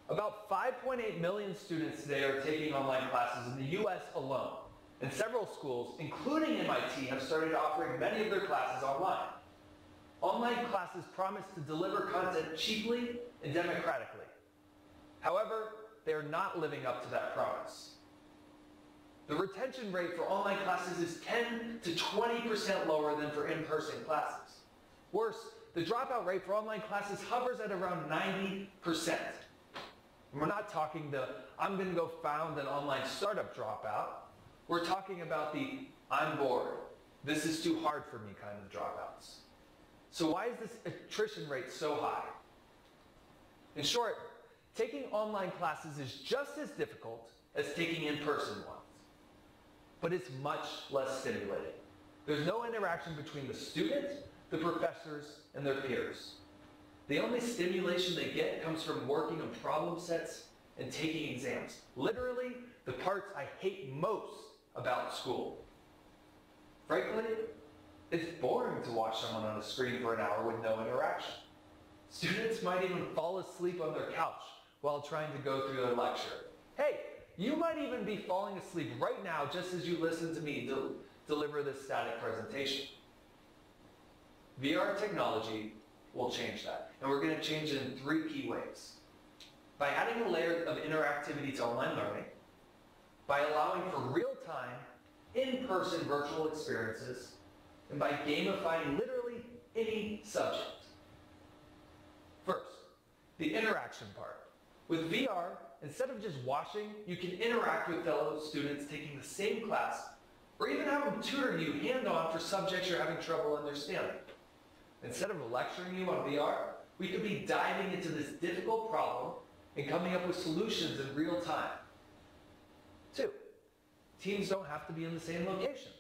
About 5.8 million students today are taking online classes in the US alone, and several schools, including MIT, have started offering many of their classes online. Online classes promise to deliver content cheaply and democratically. However, they are not living up to that promise. The retention rate for online classes is 10 to 20% lower than for in-person classes. Worse, the dropout rate for online classes hovers at around 90%. And we're not talking the I'm going to go found an online startup dropout. We're talking about the I'm bored, this is too hard for me kind of dropouts. So why is this attrition rate so high? In short, taking online classes is just as difficult as taking in-person ones, but it's much less stimulating. There's no interaction between the student, the professors, and their peers. The only stimulation they get comes from working on problem sets and taking exams. Literally, the parts I hate most about school. Frankly, it's boring to watch someone on a screen for an hour with no interaction. Students might even fall asleep on their couch while trying to go through their lecture. Hey, you might even be falling asleep right now just as you listen to me deliver this static presentation. VR technology will change that, and we're going to change it in 3 key ways. By adding a layer of interactivity to online learning, by allowing for real-time, in-person virtual experiences, and by gamifying literally any subject. First, the interaction part. With VR, instead of just watching, you can interact with fellow students taking the same class, or even have them tutor you hand-on for subjects you're having trouble understanding. Instead of lecturing you on VR, we could be diving into this difficult problem and coming up with solutions in real time. 2, teams don't have to be in the same location.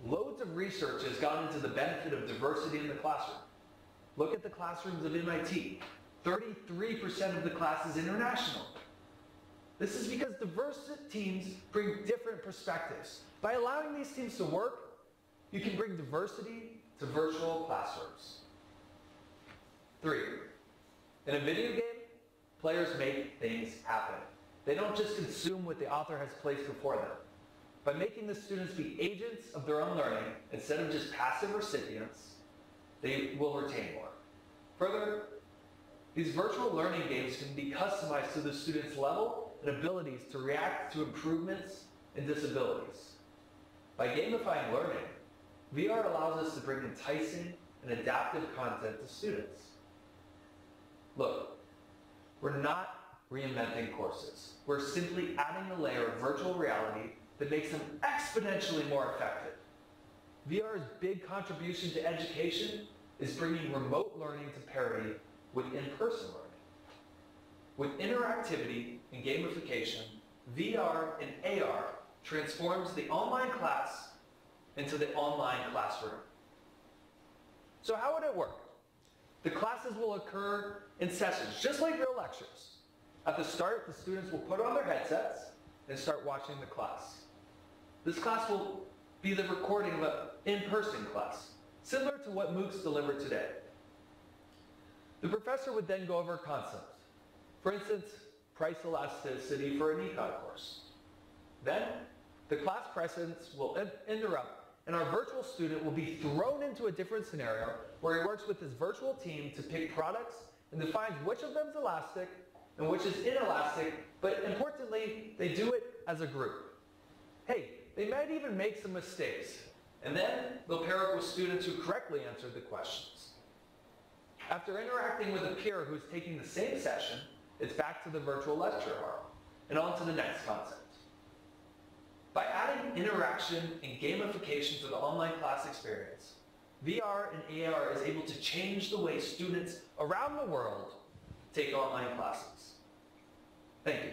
Loads of research has gone into the benefit of diversity in the classroom. Look at the classrooms of MIT. 33% of the class is international. This is because diverse teams bring different perspectives. By allowing these teams to work, you can bring diversity to virtual classrooms. 3, in a video game, players make things happen. They don't just consume what the author has placed before them. By making the students be agents of their own learning instead of just passive recipients, they will retain more. Further, these virtual learning games can be customized to the student's level and abilities to react to improvements and disabilities. By gamifying learning, VR allows us to bring enticing and adaptive content to students. Look, we're not reinventing courses. We're simply adding a layer of virtual reality that makes them exponentially more effective. VR's big contribution to education is bringing remote learning to parity with in-person learning. With interactivity and gamification, VR and AR transforms the online class into the online classroom. So how would it work? The classes will occur in sessions, just like real lectures. At the start, the students will put on their headsets and start watching the class. This class will be the recording of an in-person class, similar to what MOOCs deliver today. The professor would then go over concepts. For instance, price elasticity for an econ course. Then, the class presence will interrupt, and our virtual student will be thrown into a different scenario where he works with his virtual team to pick products and defines which of them is elastic and which is inelastic, but importantly, they do it as a group. Hey, they might even make some mistakes, and then they'll pair up with students who correctly answered the questions. After interacting with a peer who's taking the same session, it's back to the virtual lecture hall and on to the next concept. By adding interaction and gamification to the online class experience, VR and AR is able to change the way students around the world take online classes. Thank you.